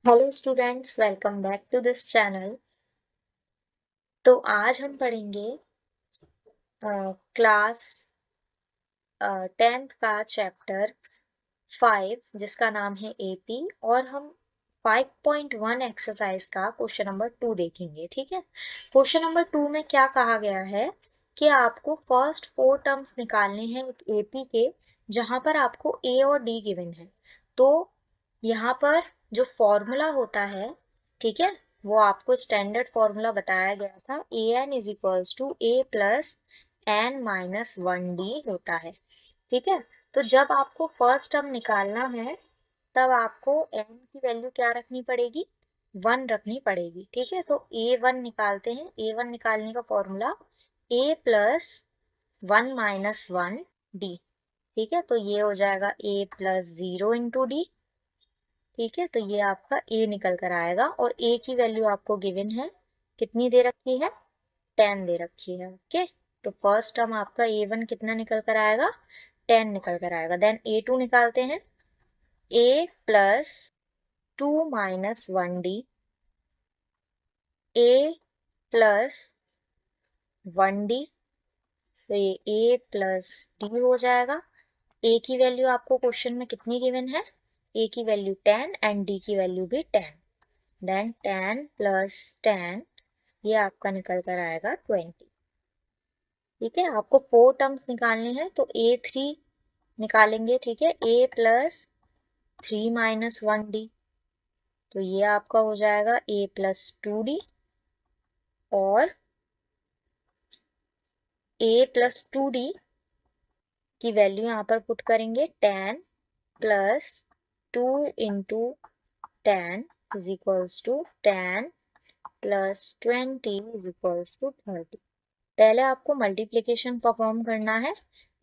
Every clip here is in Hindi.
Hello students, welcome back to this channel. तो आज हम पढ़ेंगे क्लास 10th का चैप्टर 5 जिसका नाम है एपी, और हम 5.1 एक्सरसाइज का क्वेश्चन नंबर 2 देखेंगे। ठीक है। क्वेश्चन नंबर 2 में क्या कहा गया है कि आपको फर्स्ट 4 टर्म्स निकालने हैं एपी के, जहां पर आपको ए और डी गिवन है। तो यहाँ पर जो फॉर्मूला होता है, ठीक है, वो आपको स्टैंडर्ड फॉर्मूला बताया गया था। A N is equals to A plus N minus 1 D होता है। ठीक है। तो जब आपको फर्स्ट टर्म निकालना है तब आपको एन की वैल्यू क्या रखनी पड़ेगी, 1 रखनी पड़ेगी। ठीक है। तो A1 निकालते हैं। A1 निकालने का formula A plus 1 minus 1 D. ठीक है। तो ये हो जाएगा A प्लस 0 × डी। ठीक है। तो ये आपका A निकल कर आएगा, और A की वैल्यू आपको गिवन है, कितनी दे रखी है, 10 दे रखी है। ओके। तो फर्स्ट टर्म आपका A1 कितना निकल कर आएगा, 10 निकल कर आएगा। देन A2 निकालते हैं। A plus 2 minus 1 D, A plus 1 D. तो ये A प्लस डी हो जाएगा। A की वैल्यू आपको क्वेश्चन में कितनी गिवन है, A की वैल्यू 10 एंड D की वैल्यू भी 10। देन 10 प्लस 10, ये आपका निकल कर आएगा 20। ठीक है। आपको 4 टर्म्स निकालने हैं, तो A3 निकालेंगे। ठीक है। A प्लस 3 माइनस 1 डी, तो ये आपका हो जाएगा A प्लस 2 डी। और A प्लस 2 डी की वैल्यू यहाँ पर पुट करेंगे, 10 plus 2 into 10 is equals to 10 plus 20 is equals to 30। पहले आपको मल्टीप्लिकेशन परफॉर्म करना है।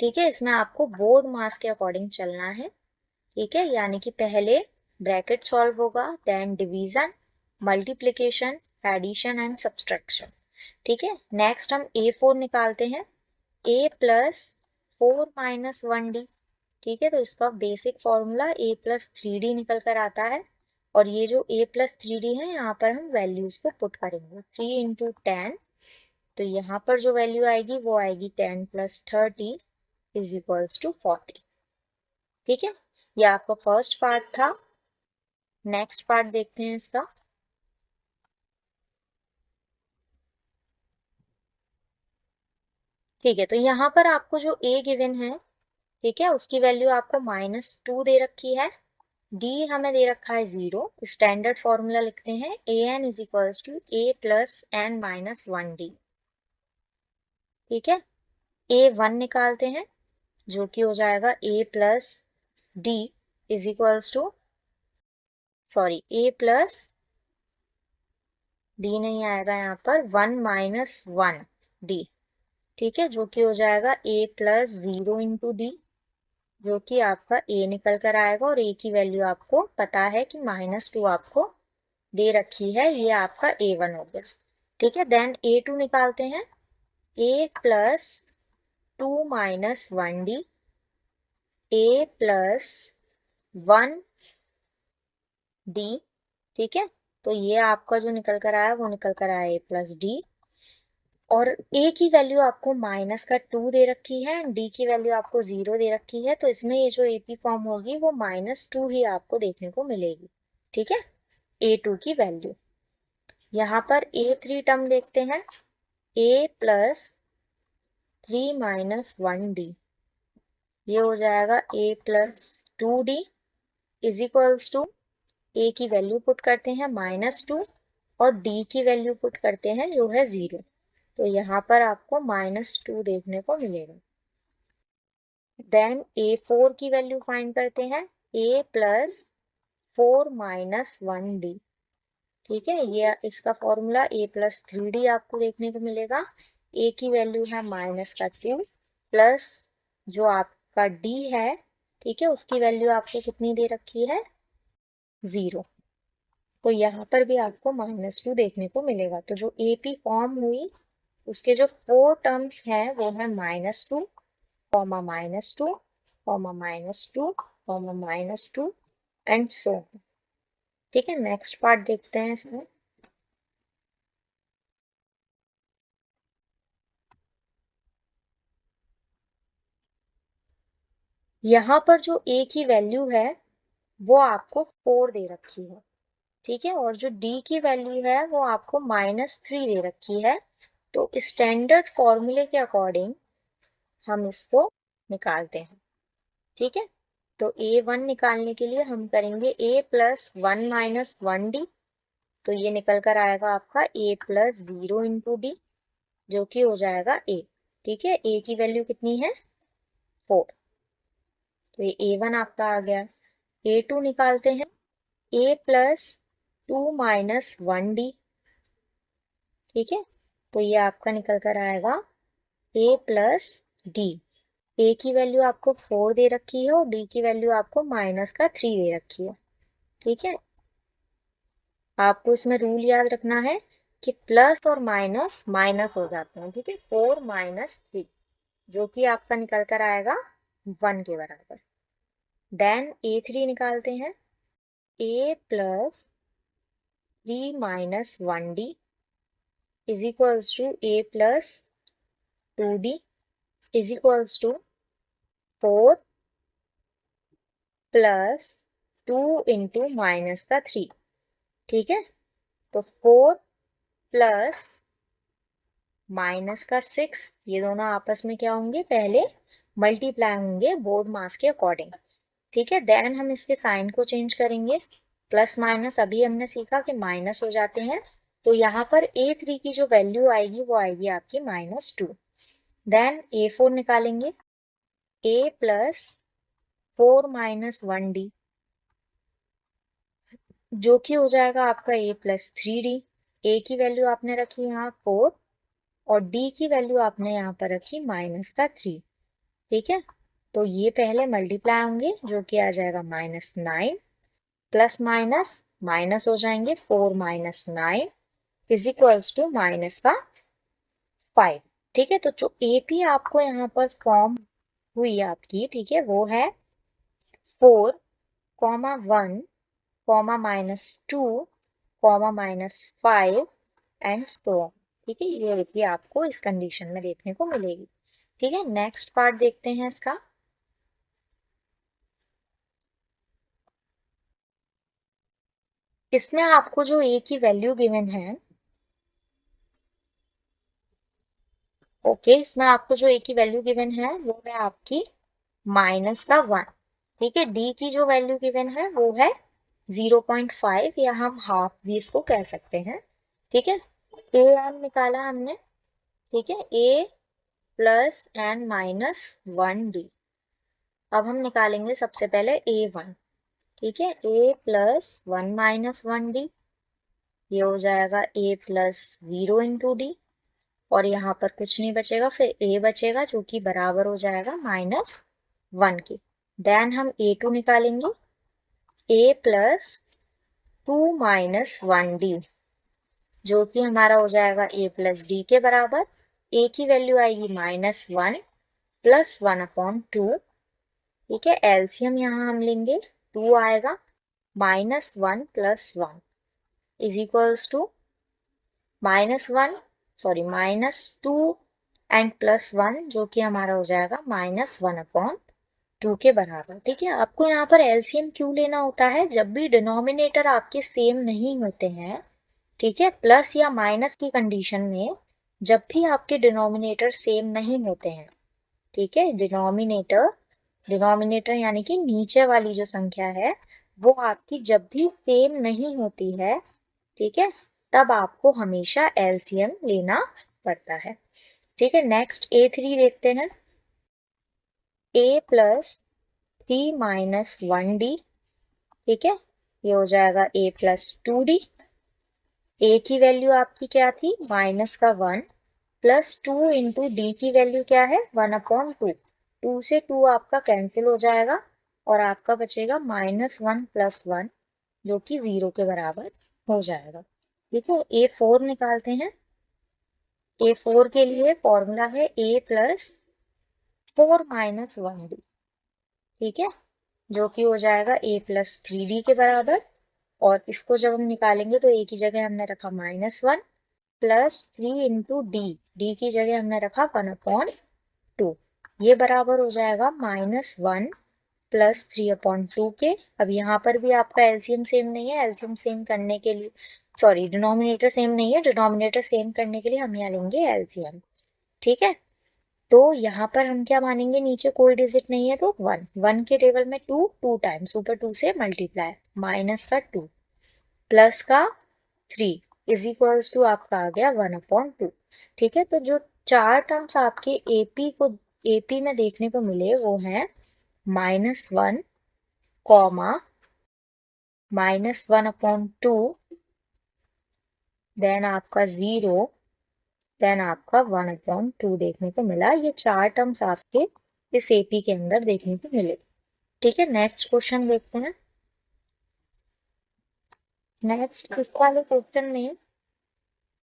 ठीक है। इसमें आपको बोर्ड मास के अकॉर्डिंग चलना है। ठीक है। यानी कि पहले ब्रैकेट सॉल्व होगा, then division, multiplication, addition and subtraction. ठीक है। नेक्स्ट हम A4 निकालते हैं। A plus 4 minus 1 D. ठीक है। तो इसका basic formula A plus 3 D निकल कर आता है, और ये जो A प्लस 3 डी है, यहाँ पर हम वैल्यूज को पुट करेंगे। 3 इंटू 10, तो यहाँ पर जो वैल्यू आएगी वो आएगी 10 प्लस 30 इज इक्वल्स टू 40। ठीक है। ये आपका फर्स्ट पार्ट था। नेक्स्ट पार्ट देखते हैं इसका। ठीक है। तो यहाँ पर आपको जो A गिवन है, ठीक है, उसकी वैल्यू आपको -2 दे रखी है। D हमें दे रखा है 0। स्टैंडर्ड फॉर्मूला लिखते हैं, A N is equals to A plus N minus 1 D. ठीक है। A1 निकालते हैं, जो कि हो जाएगा A plus D is equals to, sorry, A plus D नहीं आएगा यहाँ पर, 1 माइनस 1 डी। ठीक है। जो कि हो जाएगा A प्लस 0 × डी, जो कि आपका A निकल कर आएगा। और A की वैल्यू आपको पता है कि -2 आपको दे रखी है, ये आपका A1 हो गया। ठीक है। देन A2 निकालते हैं। A plus 2 minus 1 D, A plus 1 D. ठीक है। तो ये आपका जो निकल कर आया वो निकल कर आया A प्लस डी। और A की वैल्यू आपको -2 दे रखी है, D की वैल्यू आपको 0 दे रखी है। तो इसमें ये जो AP फॉर्म होगी वो -2 ही आपको देखने को मिलेगी। ठीक है। A2 की वैल्यू। यहाँ पर A3 टर्म देखते हैं। A प्लस 3 माइनस 1 डी, ये हो जाएगा A plus 2 D is equals to, A की वैल्यू पुट करते हैं -2, और D की वैल्यू पुट करते हैं जो है 0। तो यहाँ पर आपको -2 देखने को मिलेगा। देन A4 की वैल्यू फाइंड करते हैं। A plus 4 minus 1 D. ठीक है। ये इसका फॉर्मूला A प्लस 3 डी आपको देखने को मिलेगा। A की वैल्यू है -2 प्लस जो आपका D है, ठीक है, उसकी वैल्यू आपको कितनी दे रखी है, 0। तो यहाँ पर भी आपको -2 देखने को मिलेगा। तो जो AP फॉर्म हुई उसके जो 4 टर्म्स हैं वो है -2, -2, -2, -2 एंड सो। ठीक है, नेक्स्ट पार्ट देखते हैं इसमें। यहाँ पर जो a की वैल्यू है वो आपको 4 दे रखी है, ठीक है, और जो d की वैल्यू है वो आपको -3 दे रखी है। तो स्टैंडर्ड फॉर्मूले के अकॉर्डिंग हम इसको निकालते हैं, ठीक है। तो a1 निकालने के लिए हम करेंगे a प्लस 1 माइनस 1d। तो ये निकल कर आएगा आपका a प्लस 0 इंटू डी, जो कि हो जाएगा a। ठीक है, a की वैल्यू कितनी है 4, तो ये a1 आपका आ गया। a2 निकालते हैं, a प्लस 2 माइनस 1d, ठीक है। तो ये आपका निकल कर आएगा a प्लस डी। a की वैल्यू आपको 4 दे रखी है और d की वैल्यू आपको -3 दे रखी है, ठीक है। आपको इसमें रूल याद रखना है कि प्लस और माइनस माइनस हो जाते हैं, ठीक है। 4 माइनस 3, जो कि आपका निकल कर आएगा 1 के बराबर। देन a3 निकालते हैं, a plus 3 minus 1d is equals to a plus 2d is equals to 4 plus 2 into -3, ठीक है। तो 4 प्लस -6, ये दोनों आपस में क्या होंगे, पहले मल्टीप्लाई होंगे बोर्ड मास के अकॉर्डिंग, ठीक है। देन हम इसके साइन को चेंज करेंगे, प्लस माइनस अभी हमने सीखा कि माइनस हो जाते हैं। तो यहाँ पर a3 की जो वैल्यू आएगी वो आएगी आपकी -2। देन a4 निकालेंगे, a प्लस 4 माइनस 1d, जो कि हो जाएगा आपका a प्लस 3d। a की वैल्यू आपने रखी यहाँ 4 और d की वैल्यू आपने यहाँ पर रखी -3, ठीक है। तो ये पहले मल्टीप्लाई होंगे, जो कि आ जाएगा -9, प्लस माइनस माइनस हो जाएंगे, 4 माइनस 9 इज इक्वल्स टू -5, ठीक है। तो जो एपी आपको यहाँ पर फॉर्म हुई आपकी, ठीक है, वो है 4, 1, -2, -5 एंड सो ऑन, ठीक है। ये एपी आपको इस कंडीशन में देखने को मिलेगी, ठीक है। नेक्स्ट पार्ट देखते हैं इसका। इसमें आपको जो ए की वैल्यू गिवन है, ओके, इसमें आपको जो ए की वैल्यू गिवन है वो है आपकी -1, ठीक है। डी की जो वैल्यू गिवन है वो है 0.5 या हम हाफ भी इसको कह सकते हैं, ठीक है। ए एन निकाला हमने, ठीक है, ए प्लस एन -1d। अब हम निकालेंगे सबसे पहले a1, ठीक है, a प्लस 1 माइनस 1d, ये हो जाएगा a प्लस 0 इंटू डी, और यहाँ पर कुछ नहीं बचेगा, फिर a बचेगा जो कि बराबर हो जाएगा -1 के। देन हम a2 निकालेंगे, a प्लस 2 माइनस 1d, जो कि हमारा हो जाएगा a प्लस डी के बराबर। a की वैल्यू आएगी -1 प्लस 1/2, ठीक है। एलसीएम यहाँ हम लेंगे, 2 आएगा, -1 plus 1 is equals to -2 and plus 1, जो कि हमारा हो जाएगा -1/2 के बराबर, ठीक है। आपको यहाँ पर एलसीएम क्यों लेना होता है, जब भी डिनोमिनेटर आपके सेम नहीं होते हैं, ठीक है, प्लस या माइनस की कंडीशन में, जब भी आपके डिनोमिनेटर सेम नहीं होते हैं, ठीक है, डिनोमिनेटर यानी कि नीचे वाली जो संख्या है वो आपकी जब भी सेम नहीं होती है, ठीक है, तब आपको हमेशा एलसीएम लेना पड़ता है, ठीक है। नेक्स्ट a3 देखते हैं, a प्लस 3 माइनस 1d, ठीक है, ये हो जाएगा a प्लस 2d। a की वैल्यू आपकी क्या थी, -1 प्लस 2 इंटू डी की वैल्यू क्या है 1/2, 2 से 2 आपका कैंसिल हो जाएगा और आपका बचेगा -1 प्लस 1, जो कि 0 के बराबर हो जाएगा, ठीक है। a4 निकालते हैं, a4 के लिए फॉर्मूला है a प्लस 4 माइनस 1d, ठीक है, जो कि हो जाएगा a प्लस 3d के बराबर। और इसको जब हम निकालेंगे तो ए की जगह हमने रखा -1 प्लस 3 इंटू डी की जगह हमने रखा 1/2। ये बराबर हो जाएगा -1 प्लस 3/2 के। अब यहाँ पर भी आपका एलसीएम सेम नहीं है, एलसीएम सेम करने के लिए, सॉरी डिनोमिनेटर सेम नहीं है, डिनोमिनेटर सेम करने के लिए हम यहाँ लेंगे एलसीएम। ठीक है, तो यहाँ पर हम क्या मानेंगे, नीचे कोई डिजिट नहीं है तो 1 के टेबल में 2 टाइम्स, ऊपर 2 से मल्टीप्लाई, माइनस का 2 प्लस का 3 इज इक्वल्स टू आपका आ गया 1/2। ठीक है, तो जो चार टर्म्स आपके एपी में देखने को मिले वो है -1, -1/2, देन आपका 0, देन आपका 1/2 देखने को मिला। ये चार टर्म्स आपके इस एपी के अंदर देखने को मिले। ठीक है, नेक्स्ट क्वेश्चन देखते हैं। नेक्स्ट इस वाले क्वेश्चन में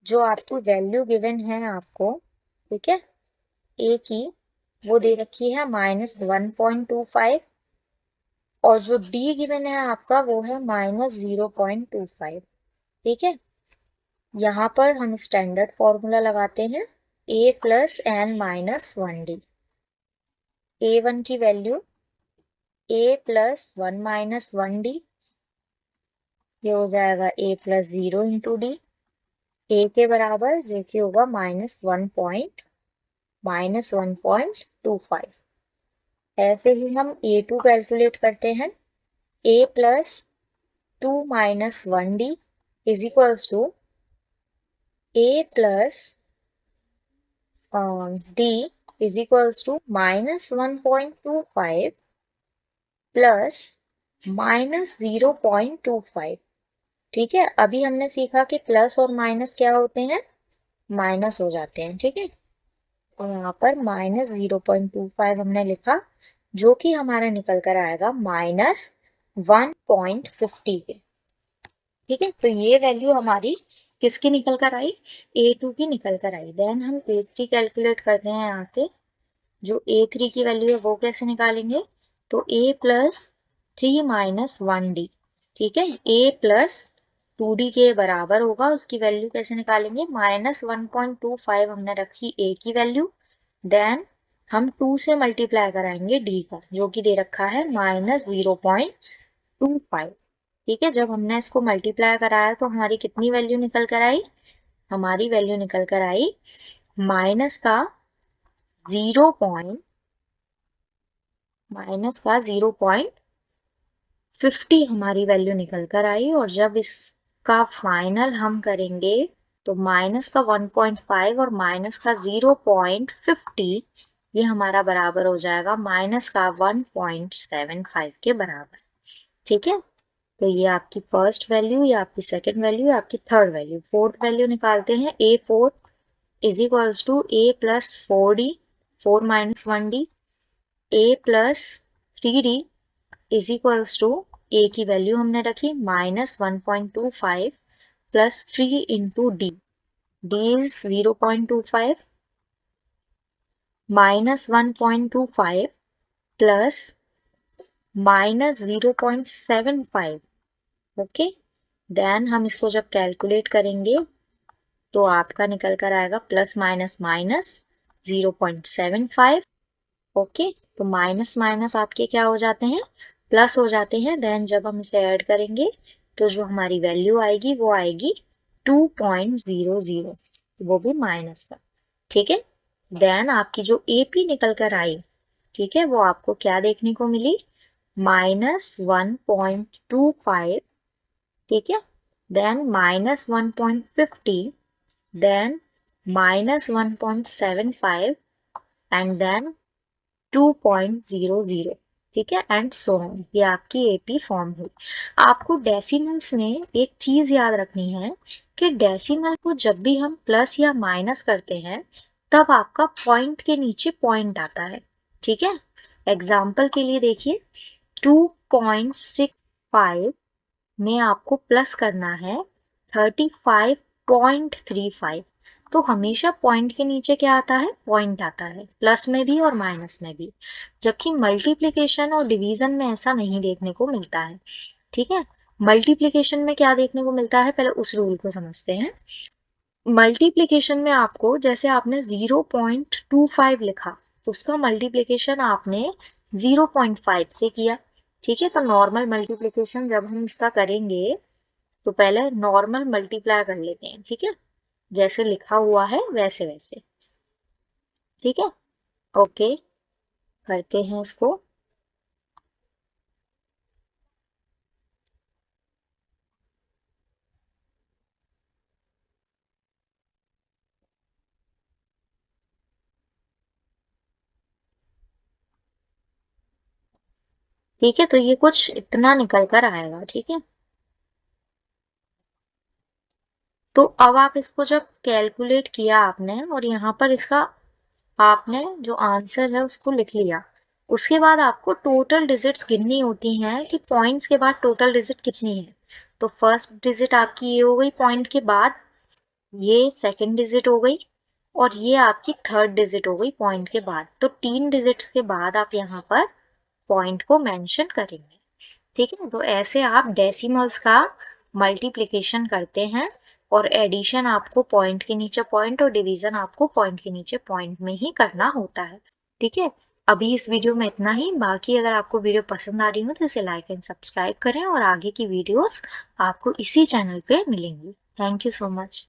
जो आपकी वैल्यू गिवन है आपको, ठीक है, ए की, वो दे रखी है -1.25 और जो डी गिवन है आपका वो है -0.25। ठीक है, यहाँ पर हम स्टैंडर्ड फॉर्मूला लगाते हैं a plus n minus 1d। a1 की value a plus 1 minus 1d, ये हो जाएगा a plus 0 into D. a के बराबर देखिए होगा -1.25। ऐसे ही हम a2 कैलकुलेट करते हैं, a plus 2 minus 1d is equals to a plus d is equals to -1.25 plus -0.25। ठीक है, अभी हमने सीखा कि प्लस और माइनस क्या होते हैं, माइनस हो जाते हैं। ठीक है, और यहाँ पर -0.25 हमने लिखा, जो कि हमारा निकल कर आएगा -1.50 के। ठीक है, तो ये वैल्यू हमारी किसकी निकल कर आई, a2 की निकल कर आई। देन हम a3 कैलकुलेट करते हैं यहाँ से। जो a3 की वैल्यू है वो कैसे निकालेंगे, तो a प्लस 3 माइनस 1d। ठीक है, a प्लस 2d के बराबर होगा, उसकी वैल्यू कैसे निकालेंगे, -1.25 हमने रखी a की वैल्यू, देन हम 2 से मल्टीप्लाई कराएंगे d का, जो कि दे रखा है -0.25। ठीक है, जब हमने इसको मल्टीप्लाई कराया तो हमारी कितनी वैल्यू निकल कर आई, हमारी वैल्यू निकल कर आई माइनस का 0.50 हमारी वैल्यू निकल कर आई। और जब इसका फाइनल हम करेंगे तो माइनस का 1.5 और माइनस का 0.50 ये हमारा बराबर हो जाएगा माइनस का 1.75 के बराबर। ठीक है, तो ये आपकी फर्स्ट वैल्यू, ये आपकी सेकंड वैल्यू, आपकी थर्ड वैल्यू। फोर्थ वैल्यू निकालते हैं, a4 is equals to a plus 4d, 4 minus 1d, a plus 3d is equals to a की वैल्यू हमने रखी -1.25 plus 3 into d, d is 0.25 -1.25 plus -0.75। Okay, then हम इसको जब कैलकुलेट करेंगे तो आपका निकल कर आएगा प्लस माइनस माइनस 0.75। ओके, तो माइनस माइनस आपके क्या हो जाते हैं, प्लस हो जाते हैं। देन जब हम इसे ऐड करेंगे तो जो हमारी वैल्यू आएगी वो आएगी 2.00, वो भी माइनस का। ठीक है, देन आपकी जो एपी निकल कर आई, ठीक है, वो आपको क्या देखने को मिली, -1.25। ठीक है, देन -1.50, then -1.75 and then 2.00। ठीक है, एंड सो ऑन। ये आपकी एपी फॉर्म हुई। आपको डेसिमल्स में एक चीज याद रखनी है कि डेसिमल को जब भी हम प्लस या माइनस करते हैं तब आपका पॉइंट के नीचे पॉइंट आता है। ठीक है, एग्जाम्पल के लिए देखिए, 2.65 में आपको प्लस करना है 35.35, तो हमेशा पॉइंट के नीचे क्या आता है, पॉइंट आता है, प्लस में भी और माइनस में भी। जबकि मल्टीप्लिकेशन और डिवीजन में ऐसा नहीं देखने को मिलता है। ठीक है, मल्टीप्लिकेशन में क्या देखने को मिलता है, पहले उस रूल को समझते हैं। मल्टीप्लिकेशन में आपको, जैसे आपने 0.25 लिखा तो उसका मल्टीप्लिकेशन आपने 0.5 से किया। ठीक है, तो नॉर्मल मल्टीप्लिकेशन जब हम इसका करेंगे तो पहले नॉर्मल मल्टीप्लाई कर लेते हैं। ठीक है, जैसे लिखा हुआ है वैसे वैसे। ठीक है, ओके, करते हैं इसको। ठीक है, तो ये कुछ इतना निकल कर आएगा। ठीक है, तो अब आप इसको जब कैलकुलेट किया आपने और यहाँ पर इसका आपने जो आंसर है उसको लिख लिया, उसके बाद आपको टोटल डिजिट्स गिननी होती हैं कि पॉइंट्स के बाद टोटल डिजिट कितनी है। तो फर्स्ट डिजिट आपकी ये हो गई पॉइंट के बाद, ये सेकंड डिजिट हो गई, और ये आपकी थर्ड डिजिट हो गई पॉइंट के बाद। तो 3 डिजिट्स के बाद आप यहाँ पर पॉइंट को मेंशन करेंगे। ठीक है, तो ऐसे आप डेसिमल्स का मल्टीप्लिकेशन करते हैं, और एडिशन आपको पॉइंट के नीचे पॉइंट और डिवीजन आपको पॉइंट के नीचे पॉइंट में ही करना होता है। ठीक है, अभी इस वीडियो में इतना ही। बाकी अगर आपको वीडियो पसंद आ रही हो तो इसे लाइक एंड सब्सक्राइब करें, और आगे की वीडियोस आपको इसी चैनल पे मिलेंगी। Thank you so much.